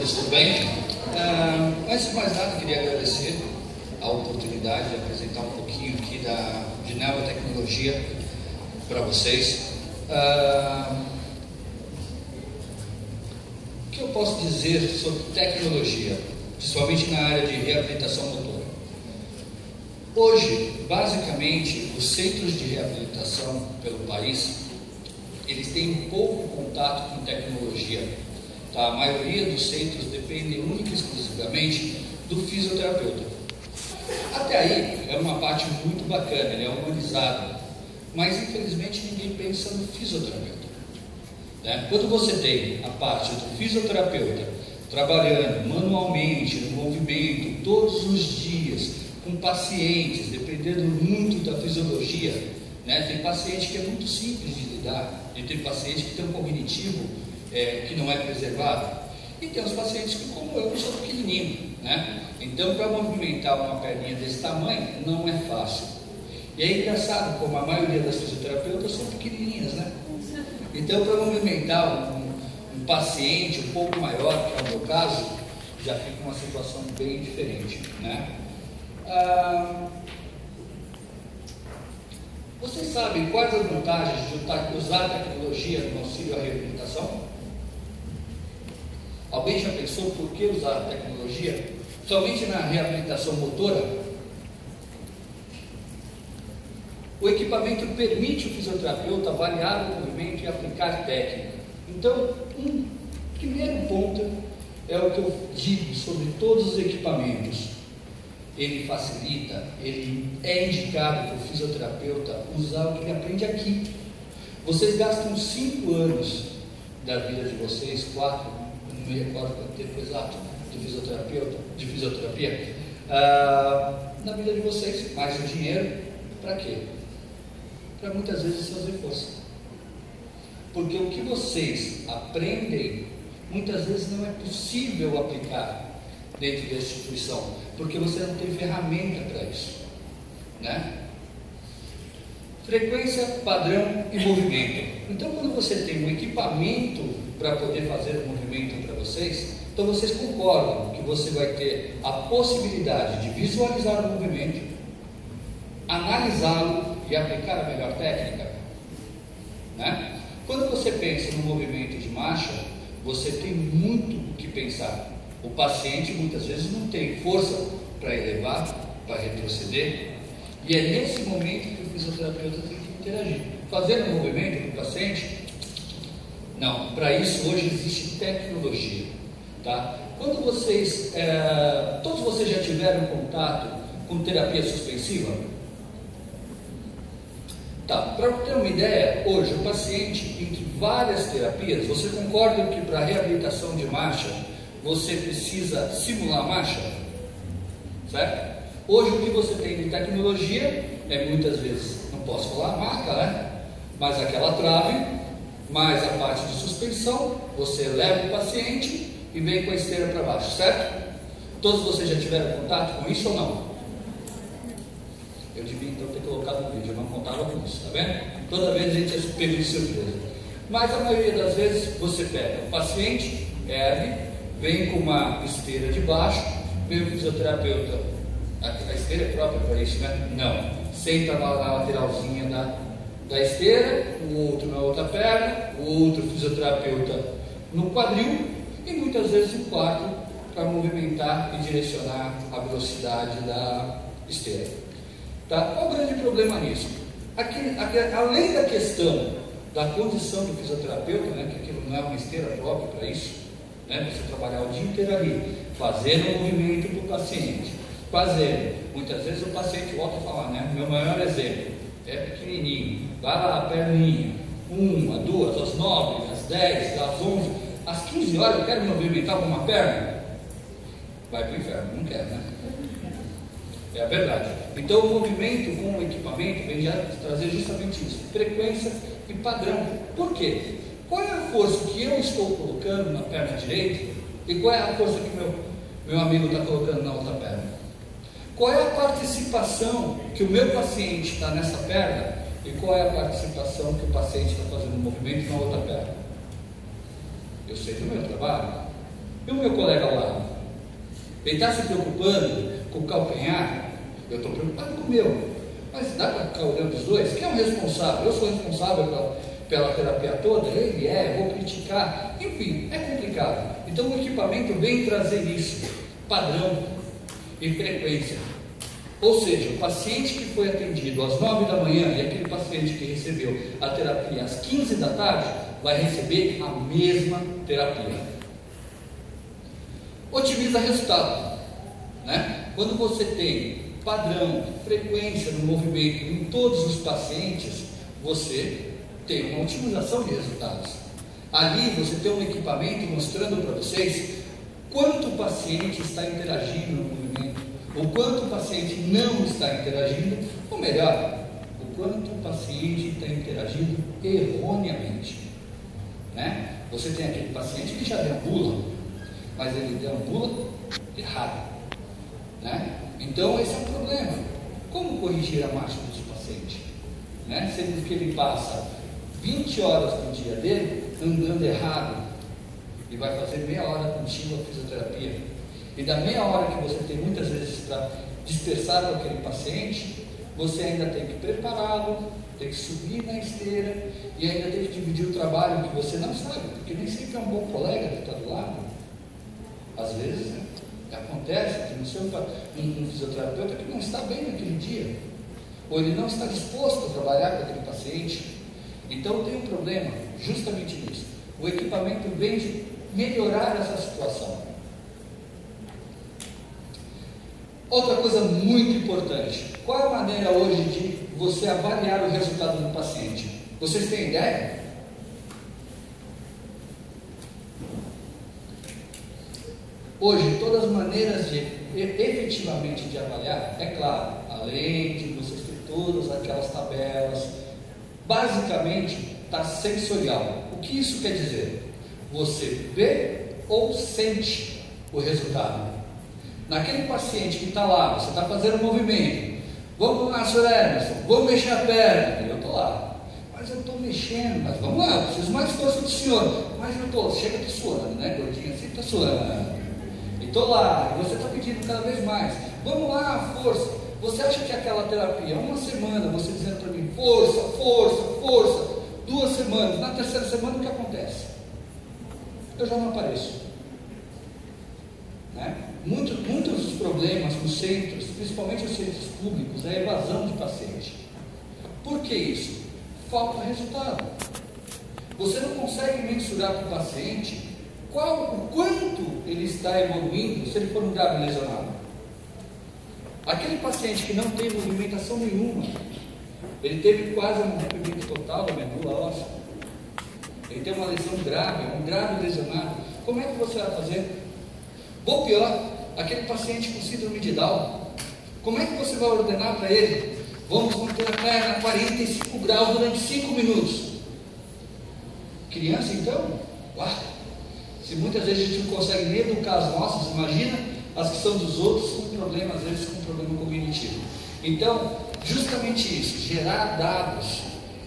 todos, tudo bem? Antes de mais nada, queria agradecer a oportunidade de apresentar um pouquinho aqui de nanotecnologia para vocês. O que eu posso dizer sobre tecnologia, principalmente na área de reabilitação motora? Hoje, basicamente, os centros de reabilitação pelo país, eles têm pouco contato com tecnologia. Tá? A maioria dos centros dependem única e exclusivamente do fisioterapeuta. Até aí é uma parte muito bacana, ele é humanizado, mas infelizmente ninguém pensa no fisioterapeuta. Né? Quando você tem a parte do fisioterapeuta trabalhando manualmente, no movimento, todos os dias, com pacientes, dependendo muito da fisiologia, né? Tem paciente que é muito simples de lidar, e tem paciente que tem um cognitivo que não é preservado, e tem os pacientes que, como eu, são pequenininhos, né? Então, para movimentar uma perninha desse tamanho, não é fácil. E é engraçado como a maioria das fisioterapeutas são pequenininhas, né? Então, para movimentar um paciente um pouco maior, que é o meu caso, já fica uma situação bem diferente, né? Vocês sabem quais as vantagens de usar a tecnologia no auxílio à reabilitação? Alguém já pensou por que usar a tecnologia somente na reabilitação motora? O equipamento permite o fisioterapeuta avaliar o movimento e aplicar técnica. Então, um primeiro ponto é o que eu digo sobre todos os equipamentos. Ele facilita, ele é indicado para o fisioterapeuta usar o que ele aprende aqui. Vocês gastam 5 anos da vida de vocês, 4, não me recordo quanto tempo exato de fisioterapia, na vida de vocês, mais o dinheiro, para quê? Para muitas vezes fazer força. Porque o que vocês aprendem, muitas vezes não é possível aplicar dentro da instituição, porque você não tem ferramenta para isso, né? Frequência, padrão e movimento. Então, quando você tem um equipamento para poder fazer o movimento para vocês, então vocês concordam que você vai ter a possibilidade de visualizar o movimento, analisá-lo e aplicar a melhor técnica, né? Quando você pensa no movimento de marcha, você tem muito o que pensar. O paciente muitas vezes não tem força para elevar, para retroceder, e é nesse momento que o fisioterapeuta tem que interagir. Fazer um movimento com o paciente? Não, para isso hoje existe tecnologia. Tá? Quando vocês, todos vocês já tiveram contato com terapia suspensiva? Tá, para ter uma ideia, hoje o paciente, entre várias terapias, você concorda que para a reabilitação de marcha, você precisa simular a marcha? Certo? Hoje o que você tem de tecnologia é muitas vezes, não posso falar a marca, né? Mas aquela trave, mais a parte de suspensão, você leva o paciente e vem com a esteira para baixo, certo? Todos vocês já tiveram contato com isso ou não? Eu devia então ter colocado no vídeo, eu não contava com isso, tá vendo? Toda vez a gente é pego de surpresa. Mas a maioria das vezes você pega o paciente, ergue, vem com uma esteira de baixo, vem o fisioterapeuta, a esteira é própria para isso, né? Não, senta na lateralzinha da esteira, o outro na outra perna, o outro fisioterapeuta no quadril, e muitas vezes o quarto para movimentar e direcionar a velocidade da esteira. Tá? Qual o grande problema nisso? Além da questão da condição do fisioterapeuta, né, que aquilo não é uma esteira própria para isso, né, você trabalhar o dia inteiro ali, fazendo um movimento para o paciente, muitas vezes o paciente volta a falar, né, meu maior exemplo é pequenininho, vai lá, a perninha, 1, 2, às 9, às 10, às 11, às 15 horas eu quero me movimentar com uma perna, vai para o inferno, não quer, né? É a verdade. Então o movimento com o equipamento vem já trazer justamente isso, frequência e padrão. Por quê? Qual é a força que eu estou colocando na perna direita e qual é a força que meu amigo está colocando na outra perna? Qual é a participação que o meu paciente está nessa perna e qual é a participação que o paciente está fazendo no movimento na outra perna? Eu sei do meu trabalho, E o meu colega lá? Ele está se preocupando com o calcanhar? Eu estou preocupado com o meu. Mas dá para ficar olhando os dois? Quem é o responsável? Eu sou responsável pela terapia toda? Ele é, vou criticar. Enfim, é complicado. Então o equipamento vem trazer isso, padrão e frequência. Ou seja, o paciente que foi atendido às 9 da manhã e aquele paciente que recebeu a terapia às 15 da tarde, vai receber a mesma terapia. Otimiza resultado, né? Quando você tem padrão, frequência no movimento em todos os pacientes, você tem uma otimização de resultados. Ali você tem um equipamento mostrando para vocês quanto o paciente está interagindo no movimento, o quanto o paciente não está interagindo, ou melhor, o quanto o paciente está interagindo erroneamente, né? Você tem aquele paciente que já deambula, mas ele deambula errado, né? Então esse é um problema. Como corrigir a marcha desse paciente, né? Sendo que ele passa 20 horas do dia dele andando errado e vai fazer meia hora contigo a fisioterapia, e da meia hora que você tem muitas vezes para dispersar com aquele paciente, você ainda tem que prepará-lo, tem que subir na esteira e ainda tem que dividir o trabalho que você não sabe, porque nem sempre é um bom colega que está do lado. Às vezes, né, acontece que no seu um fisioterapeuta que não está bem naquele dia, ou ele não está disposto a trabalhar com aquele paciente. Então tem um problema justamente nisso. O equipamento vem de melhorar essa situação. Outra coisa muito importante: qual é a maneira hoje de você avaliar o resultado do paciente? Vocês têm ideia? Hoje, todas as maneiras de efetivamente de avaliar, é claro, além de vocês terem todas aquelas tabelas, basicamente está sensorial. O que isso quer dizer? Você vê ou sente o resultado. Naquele paciente que está lá, você está fazendo um movimento, vamos lá, Sr. Emerson, vamos mexer a perna, e eu estou lá, mas eu estou mexendo, mas vamos lá, eu preciso mais força do senhor, mas eu estou, chega aqui suando, né, gordinha, sempre está suando, e estou lá, e você está pedindo cada vez mais, vamos lá, força. Você acha que aquela terapia, uma semana, você dizendo para mim, força, força, força, 2 semanas, na terceira semana o que acontece? Eu já não apareço, né? Muitos dos problemas nos centros, principalmente os centros públicos, é a evasão de paciente. Por que isso? Falta resultado. Você não consegue mensurar para o paciente o quanto ele está evoluindo se ele for um grave lesionado. Aquele paciente que não tem movimentação nenhuma, ele teve quase um rompimento total da medula óssea, ele tem uma lesão grave, um grave lesionado, como é que você vai fazer? Ou pior, aquele paciente com síndrome de Down, como é que você vai ordenar para ele? Vamos manter a perna a 45 graus durante 5 minutos. Criança então? Uau! Se muitas vezes a gente não consegue nem educar as nossas, imagina as que são dos outros com problema, às vezes com problema cognitivo. Então, justamente isso, gerar dados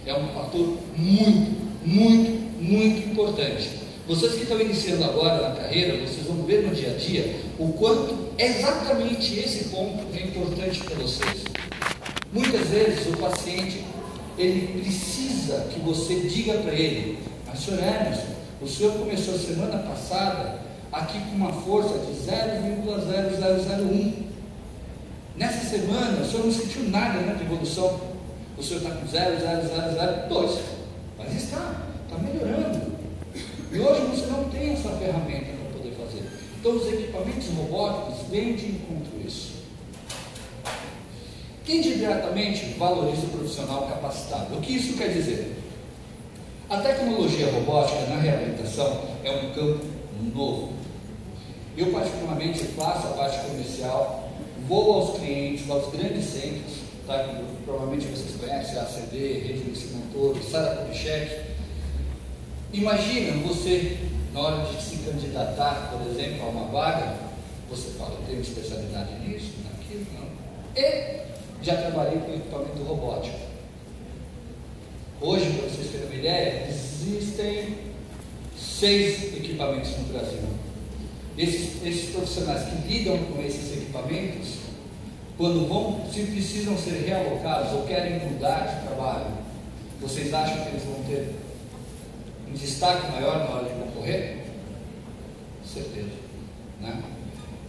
é um fator muito, muito, muito importante. Vocês que estão iniciando agora na carreira, vocês vão ver no dia a dia o quanto exatamente esse ponto é importante para vocês. Muitas vezes o paciente, ele precisa que você diga para ele, mas Sr. Emerson, o senhor começou a semana passada aqui com uma força de 0,0001. Nessa semana o senhor não sentiu nada, né, de evolução. O senhor está com 0,0002, mas está melhorando. E hoje você não tem essa ferramenta para poder fazer. Então os equipamentos robóticos vêm de encontro a isso. Indiretamente valoriza o profissional capacitado. O que isso quer dizer? A tecnologia robótica na reabilitação é um campo novo. Eu particularmente faço a parte comercial, vou aos clientes, aos grandes centros, tá? Provavelmente vocês conhecem a ACD, Rede Luiz Montoro, Sara Kubitschek. Imagina você, na hora de se candidatar, por exemplo, a uma vaga, você fala, eu tenho especialidade nisso, naquilo, não. E já trabalhei com equipamento robótico. Hoje, para vocês terem uma ideia, existem 6 equipamentos no Brasil. esses profissionais que lidam com esses equipamentos, quando se precisam ser realocados ou querem mudar de trabalho, vocês acham que eles vão ter um destaque maior na hora de concorrer? Certeza, né?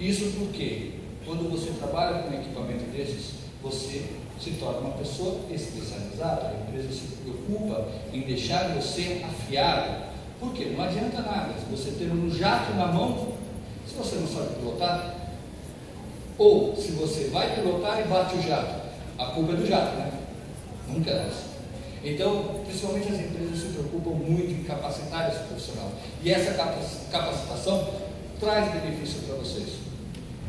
Isso porque quando você trabalha com um equipamento desses, você se torna uma pessoa especializada. A empresa se preocupa em deixar você afiado. Por quê? Não adianta nada você ter um jato na mão se você não sabe pilotar, ou se você vai pilotar e bate o jato. A culpa é do jato, né? Nunca é nossa. Então, principalmente as empresas se preocupam muito em capacitar esse profissional. E essa capacitação traz benefício para vocês.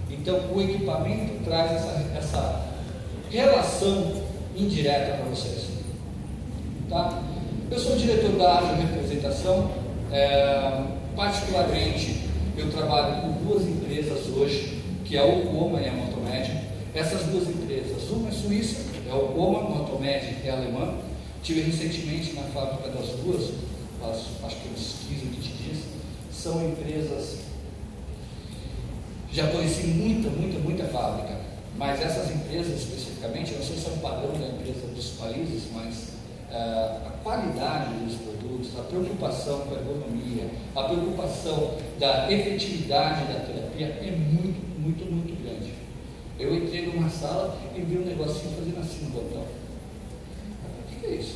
Então, o equipamento traz essa relação indireta para vocês. Tá? Eu sou diretor da área de representação. Particularmente, eu trabalho com duas empresas hoje, que é a Ocoma e a Motomed. Essas duas empresas, uma é suíça, é a Ocoma, a Motomed é alemã. Estive recentemente na fábrica das duas, acho que uns 15 ou 20 dias. São empresas, já conheci muita fábrica, mas essas empresas especificamente, eu não sei se é um padrão da empresa dos países, mas a qualidade dos produtos, a preocupação com a ergonomia, a preocupação da efetividade da terapia é muito grande. Eu entrei numa sala e vi um negocinho fazendo assim no botão. O que é isso?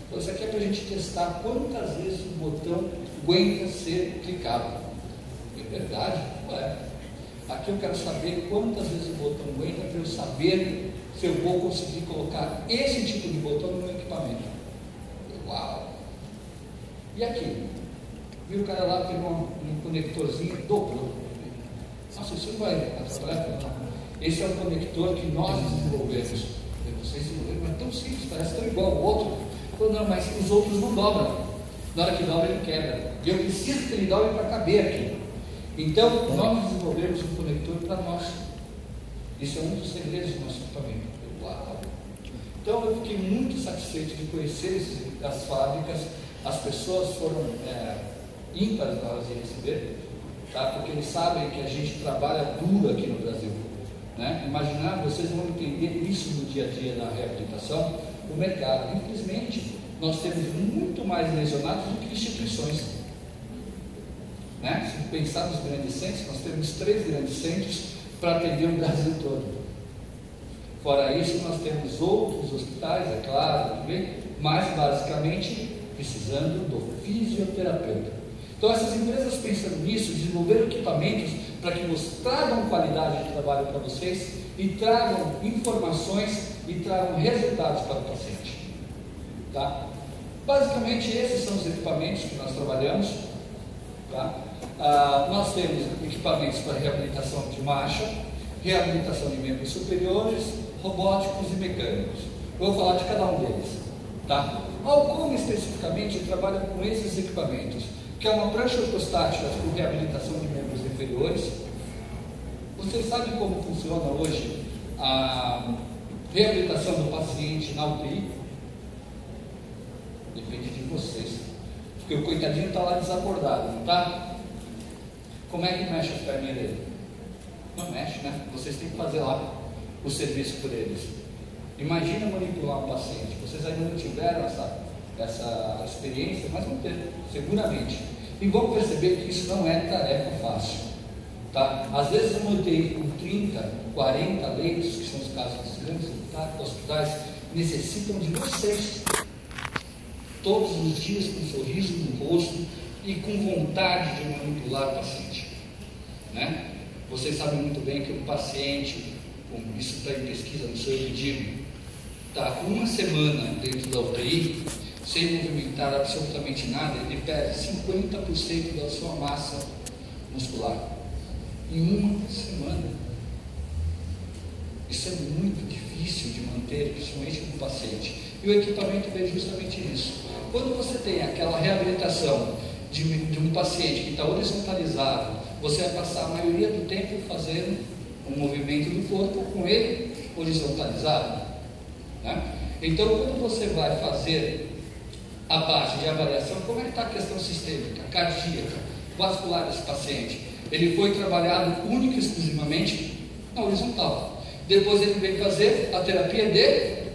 Então, isso aqui é para a gente testar quantas vezes o botão aguenta ser clicado. É verdade? Ué. Aqui eu quero saber quantas vezes o botão aguenta para eu saber se eu vou conseguir colocar esse tipo de botão no meu equipamento. Uau! E aqui? Viu o cara lá, pegou um conectorzinho, dobrou. Nossa, isso não vai atrapalhar? Esse é o conector que nós desenvolvemos. Vocês desenvolveram, mas é tão simples, parece tão igual ao outro. Falei, não, mas os outros não dobram. Na hora que dobra, ele quebra. E eu preciso que ele dobre para caber aqui. Então, nós desenvolvemos um conector para nós. Isso é um dos segredos do nosso equipamento. Uau! Então, eu fiquei muito satisfeito de conhecer as fábricas. As pessoas foram ímpares na hora de receber, tá? Porque eles sabem que a gente trabalha duro aqui no Brasil. Né? Imaginar, vocês vão entender isso no dia a dia na reabilitação, o mercado. Infelizmente, nós temos muito mais lesionados do que instituições. Né? Se pensar nos grandes centros, nós temos 3 grandes centros para atender o Brasil todo. Fora isso, nós temos outros hospitais, é claro, também, mas basicamente precisando do fisioterapeuta. Então, essas empresas pensando nisso, desenvolveram equipamentos para que nos tragam qualidade de trabalho para vocês e tragam informações e tragam resultados para o paciente. Tá? Basicamente, esses são os equipamentos que nós trabalhamos. Tá? Nós temos equipamentos para reabilitação de marcha, reabilitação de membros superiores, robóticos e mecânicos. Eu vou falar de cada um deles. Tá? A Ocoma especificamente trabalha com esses equipamentos, que é uma prancha ortostática com reabilitação de membros inferiores. Vocês sabem como funciona hoje a reabilitação do paciente na UTI? Depende de vocês, porque o coitadinho está lá desacordado, não está? Como é que mexe as perninhas dele? Não mexe, né? Vocês têm que fazer lá o serviço por eles. Imagina manipular um paciente. Vocês ainda não tiveram essa experiência, mas vão ter, seguramente. E vão perceber que isso não é tarefa fácil. Tá? Às vezes uma UTI com 30, 40 leitos, que são os casos dos grandes hospitais, necessitam de vocês. Todos os dias com um sorriso no rosto e com vontade de manipular o paciente. Né? Vocês sabem muito bem que um paciente, isso está em pesquisa, não sou eu que digo, está uma semana dentro da UTI, sem movimentar absolutamente nada, ele perde 50% da sua massa muscular em uma semana. Isso é muito difícil de manter, principalmente no paciente. E o equipamento vem justamente nisso. Quando você tem aquela reabilitação de um paciente que está horizontalizado, você vai passar a maioria do tempo fazendo um movimento do corpo com ele horizontalizado. Né? Então, quando você vai fazer a parte de avaliação, como é que está a questão sistêmica, cardíaca, vascular desse paciente? Ele foi trabalhado única e exclusivamente na horizontal. Depois ele veio fazer a terapia de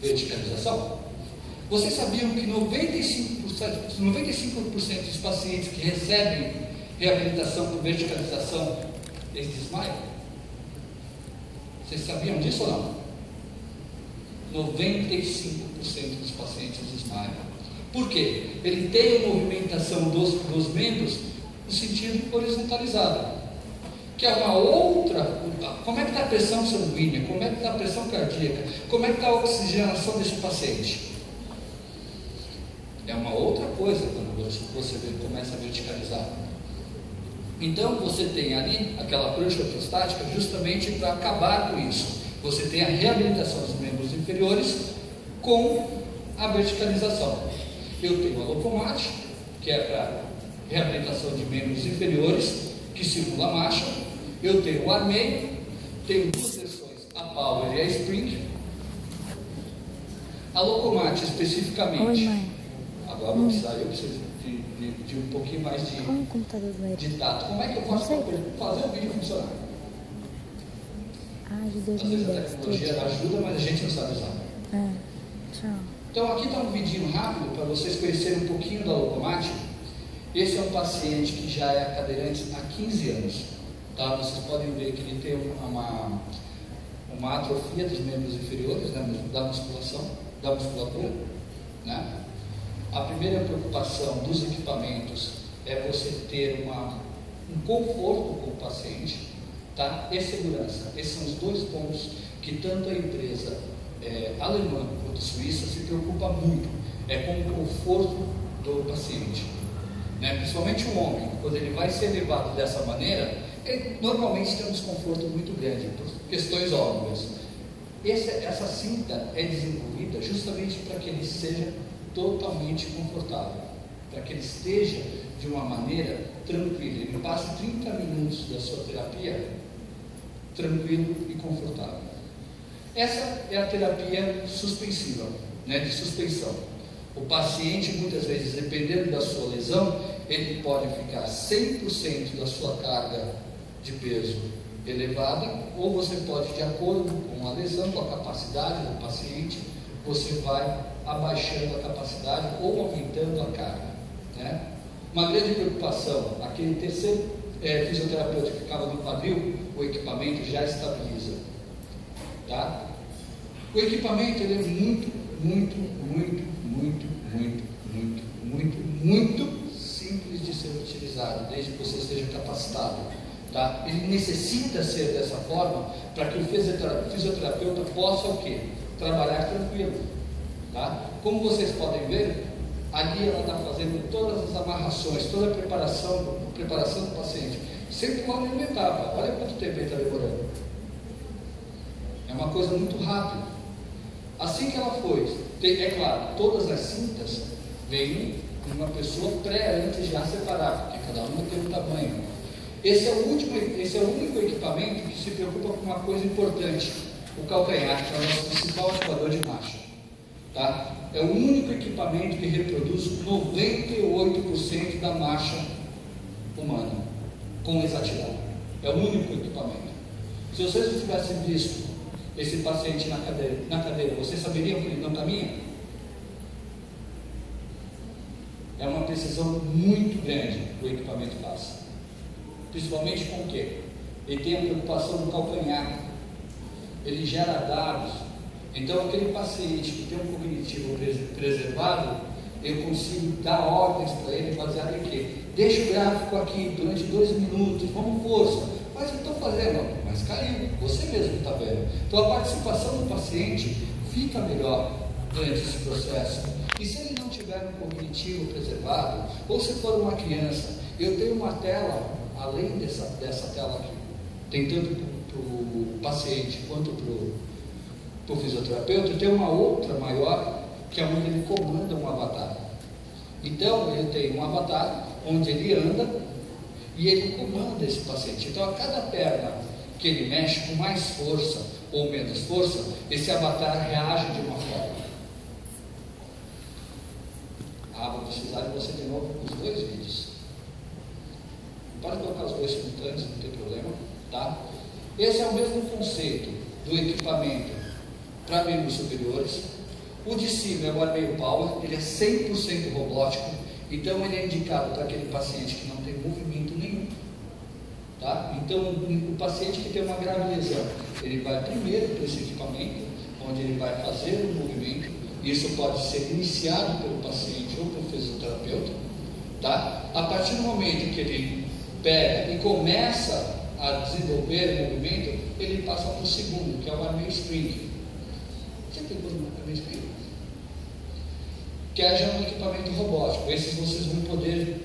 verticalização. Vocês sabiam que 95% dos pacientes que recebem reabilitação por verticalização, eles desmaiam? Vocês sabiam disso ou não? 95% dos pacientes desmaiam. Por quê? Ele tem a movimentação dos membros no sentido horizontalizado, que é uma outra. Como é que está a pressão sanguínea? Como é que está a pressão cardíaca? Como é que está a oxigenação desse paciente? É uma outra coisa quando você começa a verticalizar. Então você tem ali aquela prancha ortostática justamente para acabar com isso. Você tem a reabilitação dos membros inferiores com a verticalização. Eu tenho a Locomate, que é para reabilitação de membros inferiores, que simula a marcha. Eu tenho o Armei, tenho duas versões, a Power e a Spring. A Locomate especificamente. Oi, mãe. Agora eu preciso de um pouquinho mais de tato. Como é que eu posso fazer o vídeo funcionar? De Às vezes a 2010. tecnologia ajuda, mas a gente não sabe usar. Tchau. Então aqui está um vidinho rápido para vocês conhecerem um pouquinho da Locomate. Esse é um paciente que já é cadeirante há 15 anos. Tá? Vocês podem ver que ele tem uma atrofia dos membros inferiores, né, da musculatura. Né? A primeira preocupação dos equipamentos é você ter um conforto com o paciente, tá? E segurança. Esses são os dois pontos que tanto a empresa alemã quanto suíça se preocupa muito, é com o conforto do paciente, né? Principalmente o homem, quando ele vai ser levado dessa maneira, ele normalmente tem um desconforto muito grande, por questões óbvias. Essa cinta é desenvolvida justamente para que ele seja totalmente confortável, para que ele esteja de uma maneira tranquila, ele passe 30 minutos da sua terapia tranquilo e confortável. Essa é a terapia suspensiva, né, de suspensão. O paciente, muitas vezes, dependendo da sua lesão, ele pode ficar 100% da sua carga de peso elevada, ou você pode, de acordo com a lesão, com a capacidade do paciente, você vai abaixando a capacidade ou aumentando a carga, né? Uma grande preocupação, aquele terceiro fisioterapeuta que ficava no quadril, o equipamento já estabiliza, tá? O equipamento ele é muito simples de ser utilizado, desde que você esteja capacitado, tá? Ele necessita ser dessa forma para que o fisioterapeuta possa o quê? Trabalhar tranquilo, tá? Como vocês podem ver, ali ela está fazendo todas as amarrações, toda a preparação do paciente, sem pular nenhuma etapa. Olha quanto tempo ele está demorando. É uma coisa muito rápida. Assim que ela foi, é claro, todas as cintas vêm de uma pessoa antes já separada, porque cada uma tem um tamanho. Esse é o único equipamento que se preocupa com uma coisa importante, o calcanhar, que é o nosso principal ativador de marcha. Tá? É o único equipamento que reproduz 98% da marcha humana, com exatidão. É o único equipamento. Se vocês não tivessem visto esse paciente na cadeira, vocês saberiam que ele não caminha? É uma precisão muito grande que o equipamento passa. Principalmente com o quê? Ele tem a preocupação do calcanhar. Ele gera dados. Então, aquele paciente que tem um cognitivo preservado, eu consigo dar ordens para ele baseado em quê? Deixa o gráfico aqui durante 2 minutos, vamos força. Mas eu estou fazendo, mas caiu, você mesmo está vendo. Então, a participação do paciente fica melhor durante esse processo. E se ele não tiver um cognitivo preservado, ou se for uma criança, eu tenho uma tela, além dessa tela aqui, tem tanto para o paciente quanto para o fisioterapeuta, tem uma outra maior, que é onde ele comanda um avatar. Então, ele tem um avatar onde ele anda e ele comanda esse paciente. Então, a cada perna que ele mexe com mais força ou menos força, esse avatar reage de uma forma. Vou precisar de você de novo com os 2 vídeos. O Pode colocar os dois simultâneos, não tem problema, tá? Esse é o mesmo conceito do equipamento para membros superiores. O de cima é o Armeio Power, ele é 100% robótico, então ele é indicado para aquele paciente que não tem movimento nenhum, tá? Então o paciente que tem uma grave lesão, ele vai primeiro para esse equipamento, onde ele vai fazer o movimento. Isso pode ser iniciado pelo paciente ou pelo fisioterapeuta, tá? A partir do momento que ele pega e começa a desenvolver o movimento, ele passa para o segundo, que é o Armeio Spring. Você tem coisa no Armeio Spring? Que é já um equipamento robótico. Esses vocês vão poder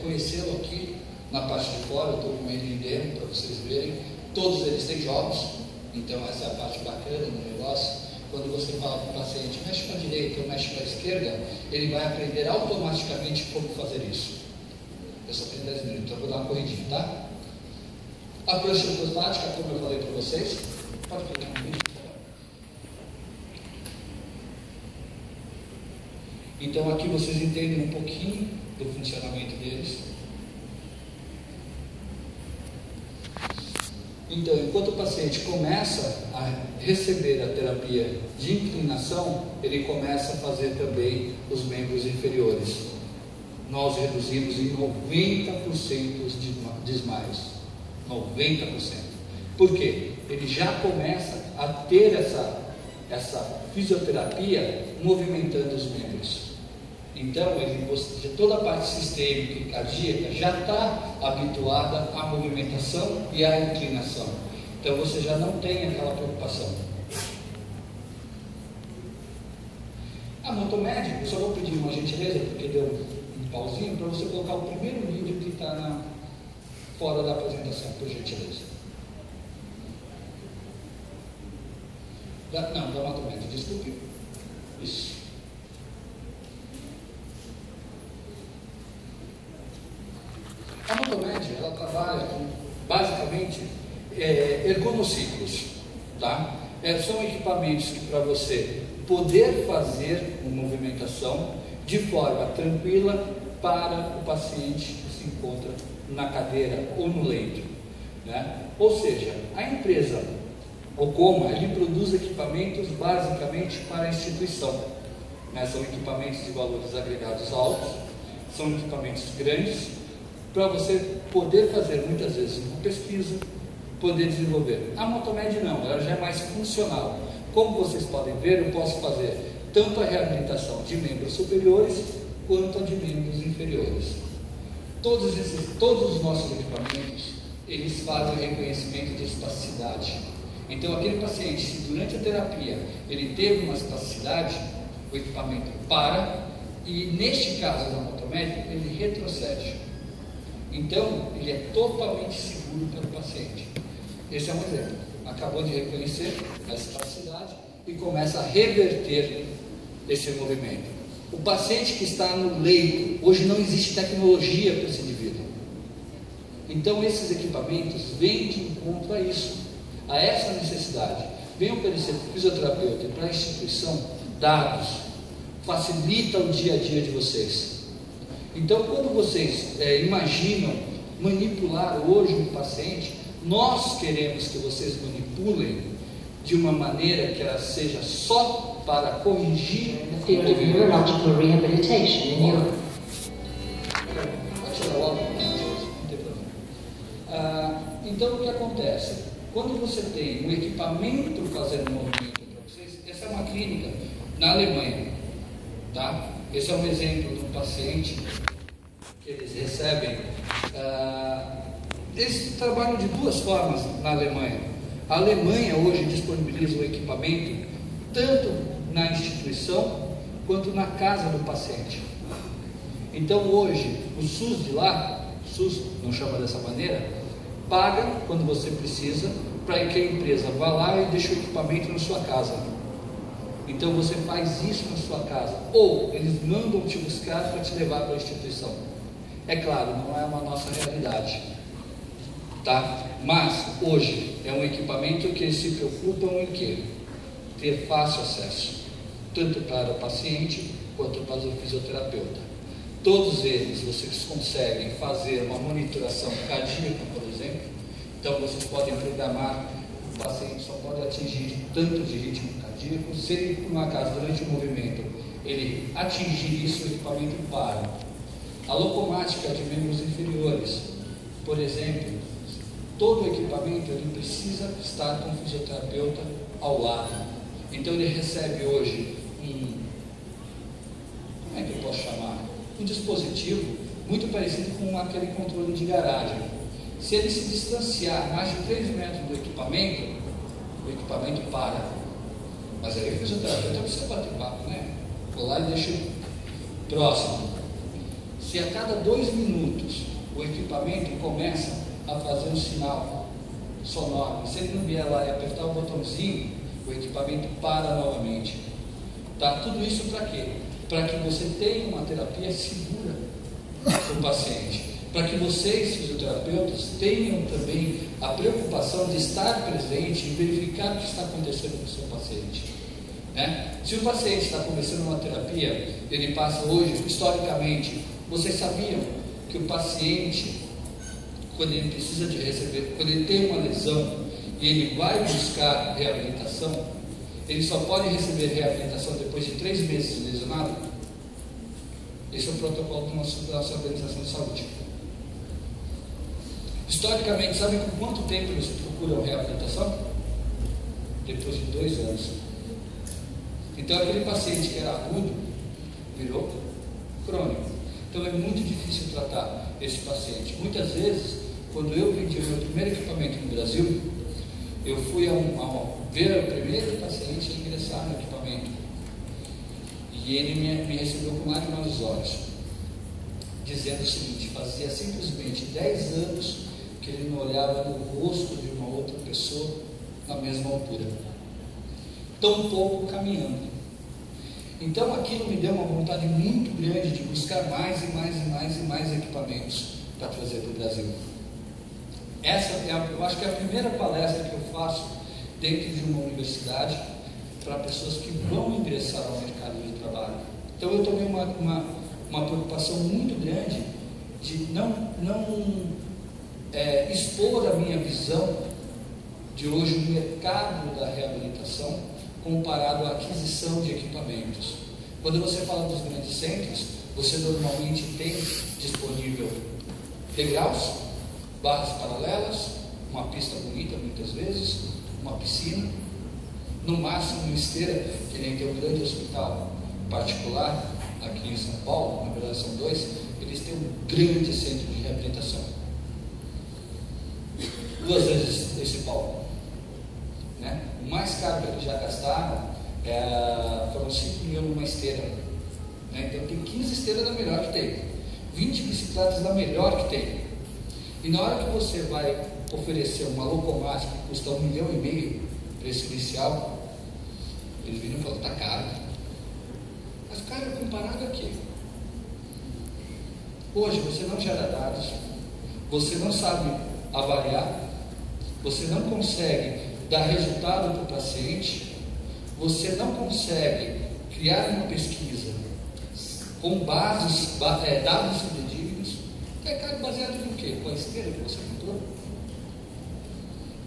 conhecê-lo aqui na parte de fora. Eu estou com ele em demo para vocês verem. Todos eles têm jogos, então essa é a parte bacana do negócio. Quando você fala para o paciente, mexe para a direita ou mexe para a esquerda, ele vai aprender automaticamente como fazer isso. Eu só tenho 10 minutos, então eu vou dar uma corridinha, tá? A prancha prostática, como eu falei para vocês, pode pegar um vídeo. Então aqui vocês entendem um pouquinho do funcionamento deles. Então, enquanto o paciente começa a receber a terapia de inclinação, ele começa a fazer também os membros inferiores. Nós reduzimos em 90% os desmaios. 90%. Por quê? Ele já começa a ter essa fisioterapia movimentando os membros. Então, toda a parte sistêmica e cardíaca já está habituada à movimentação e à inclinação. Então, você já não tem aquela preocupação. A Motomed, eu só vou pedir uma gentileza, porque deu um pauzinho, para você colocar o primeiro vídeo que está fora da apresentação, por gentileza. Da Motomed, desculpe. Isso. A Motomed, ela trabalha com, basicamente, ergonociclos, tá? São equipamentos que, para você poder fazer uma movimentação de forma tranquila para o paciente que se encontra na cadeira ou no leito, né? Ou seja, a empresa Ocoma, ele produz equipamentos basicamente para a instituição, né? São equipamentos de valores agregados altos, são equipamentos grandes, para você poder fazer muitas vezes uma pesquisa, poder desenvolver. A Motomed não, ela já é mais funcional. Como vocês podem ver, eu posso fazer tanto a reabilitação de membros superiores quanto a de membros inferiores. Todos os nossos equipamentos, eles fazem reconhecimento de espasticidade. Então, aquele paciente, se durante a terapia ele teve uma espasticidade, o equipamento para, e neste caso da Motomed, ele retrocede. Então, ele é totalmente seguro para o paciente. Esse é um exemplo. Acabou de reconhecer a espasticidade e começa a reverter esse movimento. O paciente que está no leito, hoje não existe tecnologia para esse indivíduo. Então, esses equipamentos vêm de encontro a isso, a essa necessidade. Vem oferecer para o fisioterapeuta e para a instituição dados, facilita o dia a dia de vocês. Então, quando vocês imaginam manipular hoje um paciente, nós queremos que vocês manipulem de uma maneira que ela seja só para corrigir the field of neurological rehabilitation in Europe. Pode tirar o óculos? Não tem problema. Então, o que acontece? Quando você tem um equipamento fazendo movimento para vocês, essa é uma clínica na Alemanha, tá? Esse é um exemplo de um paciente que eles recebem. Eles trabalham de duas formas na Alemanha. A Alemanha hoje disponibiliza o equipamento tanto na instituição quanto na casa do paciente. Então hoje o SUS de lá, o SUS não chama dessa maneira, paga quando você precisa para que a empresa vá lá e deixe o equipamento na sua casa. Então você faz isso na sua casa, ou eles mandam te buscar para te levar para a instituição. É claro, não é uma nossa realidade, tá? Mas hoje é um equipamento que eles se preocupam em quê? Ter fácil acesso, tanto para o paciente quanto para o fisioterapeuta. Todos eles vocês conseguem fazer uma monitoração cardíaca, por exemplo. Então vocês podem programar, o paciente só pode atingir tanto de ritmo cardíaco. Se ele, por um acaso, durante o movimento, ele atingir isso, o equipamento para. A locomática de membros inferiores, por exemplo, todo o equipamento ele precisa estar com o fisioterapeuta ao lado. Então ele recebe hoje como é que eu posso chamar? Um dispositivo muito parecido com aquele controle de garagem. Se ele se distanciar mais de 3 metros do equipamento, o equipamento para. Mas aí o fisioterapeuta precisa bater papo, né? Vou lá e deixo próximo. Se a cada 2 minutos o equipamento começa a fazer um sinal sonoro, se ele não vier lá e apertar o botãozinho, o equipamento para novamente. Tá? Tudo isso para quê? Para que você tenha uma terapia segura para o paciente. Para que vocês, fisioterapeutas, tenham também a preocupação de estar presente e verificar o que está acontecendo com o seu paciente. Né? Se o paciente está começando uma terapia, ele passa hoje, historicamente, vocês sabiam que o paciente, quando ele precisa de receber, quando ele tem uma lesão e ele vai buscar reabilitação, ele só pode receber reabilitação depois de 3 meses de lesionado? Esse é o protocolo da nossa Organização de Saúde. Historicamente, sabe com quanto tempo eles procuram reabilitação? Depois de 2 anos. Então aquele paciente que era agudo virou crônico. Então é muito difícil tratar esse paciente. Muitas vezes, quando eu vendi o meu primeiro equipamento no Brasil, eu fui ver o primeiro paciente a ingressar no equipamento. E ele me recebeu com lágrimas nos olhos, dizendo o seguinte: fazia simplesmente 10 anos que ele não olhava no rosto de uma outra pessoa na mesma altura, tão pouco caminhando. Então aquilo me deu uma vontade muito grande de buscar mais e mais e mais e mais equipamentos para trazer para o Brasil. Essa eu acho que é a primeira palestra que eu faço dentro de uma universidade para pessoas que vão ingressar ao mercado de trabalho. Então eu tomei uma preocupação muito grande de não expor a minha visão de hoje o mercado da reabilitação comparado à aquisição de equipamentos. Quando você fala dos grandes centros, você normalmente tem disponível degraus, barras paralelas, uma pista bonita muitas vezes, uma piscina, no máximo uma esteira, que nem tem um grande hospital particular aqui em São Paulo, na verdade são 2, eles têm um grande centro de reabilitação, 2 vezes esse palco, né? O mais caro que eles já gastaram foram 5 mil numa esteira, né? Então tem 15 esteiras da melhor que tem, 20 bicicletas da melhor que tem. E na hora que você vai oferecer uma locomática que custa R$1,5 milhão, preço inicial, eles viram e falaram: está caro. Mas caro comparado a quê? Hoje você não gera dados, você não sabe avaliar, você não consegue dar resultado para o paciente, você não consegue criar uma pesquisa com bases, dados fidedignos. É caro baseado no quê? Com a esteira que você comprou?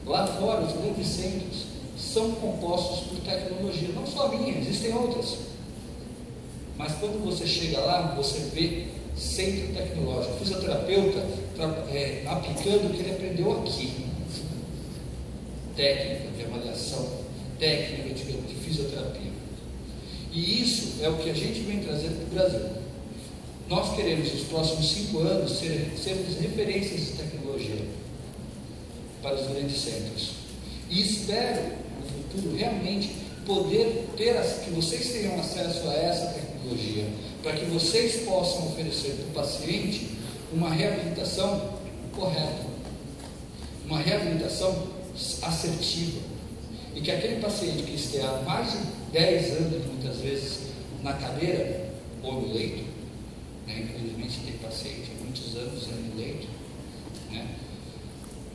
Lá fora, os grandes centros são compostos por tecnologia, não só a minha, existem outras. Mas quando você chega lá, você vê centro tecnológico, fisioterapeuta aplicando o que ele aprendeu aqui. Técnica de avaliação, técnica de fisioterapia. E isso é o que a gente vem trazer para o Brasil. Nós queremos, nos próximos 5 anos, sermos referências de tecnologia para os grandes centros. E espero, no futuro, realmente poder que vocês tenham acesso a essa tecnologia, para que vocês possam oferecer para o paciente uma reabilitação correta, uma reabilitação assertiva, e que aquele paciente que esteja há mais de 10 anos, muitas vezes, na cadeira ou no leito, né? Infelizmente tem paciente há muitos anos no leito, né?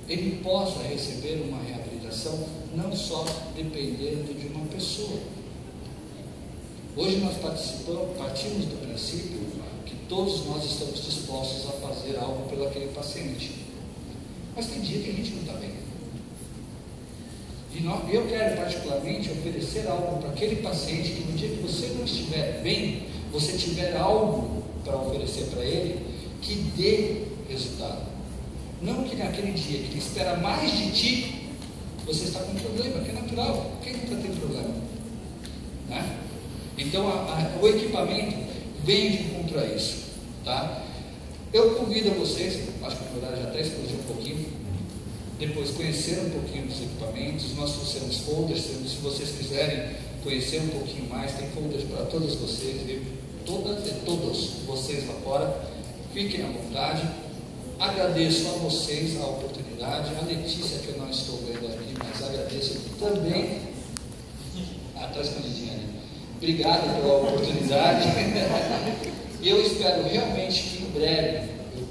Ele possa receber uma reabilitação não só dependendo de uma pessoa, Hoje nós partimos do princípio que todos nós estamos dispostos a fazer algo pelo aquele paciente. Mas tem dia que a gente não está bem. E eu quero particularmente oferecer algo para aquele paciente que no dia que você não estiver bem, você tiver algo para oferecer para ele que dê resultado. Não que naquele dia que ele espera mais de ti, você está com um problema, que é natural. Quem nunca tem problema? Né? Então o equipamento vem de encontro a isso. Tá? Eu convido a vocês, acho que o horário já até explodiu um pouquinho, depois conhecer um pouquinho dos equipamentos. Nós trouxemos folders, se vocês quiserem conhecer um pouquinho mais, tem folders para todas vocês, viu? Todas e todos vocês lá fora, fiquem à vontade. Agradeço a vocês a oportunidade, a Letícia que eu não estou vendo aqui, mas agradeço também, está escondidinha ali, obrigado pela oportunidade. E eu espero realmente que em breve, eu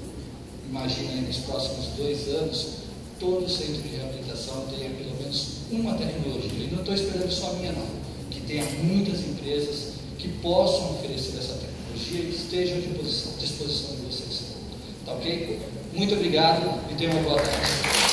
imagino aí nos próximos 2 anos, todo centro de reabilitação tenha pelo menos uma tecnologia. E não estou esperando só a minha não, que tenha muitas empresas que possam oferecer essa tecnologia e estejam à disposição de vocês. Tá ok? Muito obrigado e tenham uma boa tarde.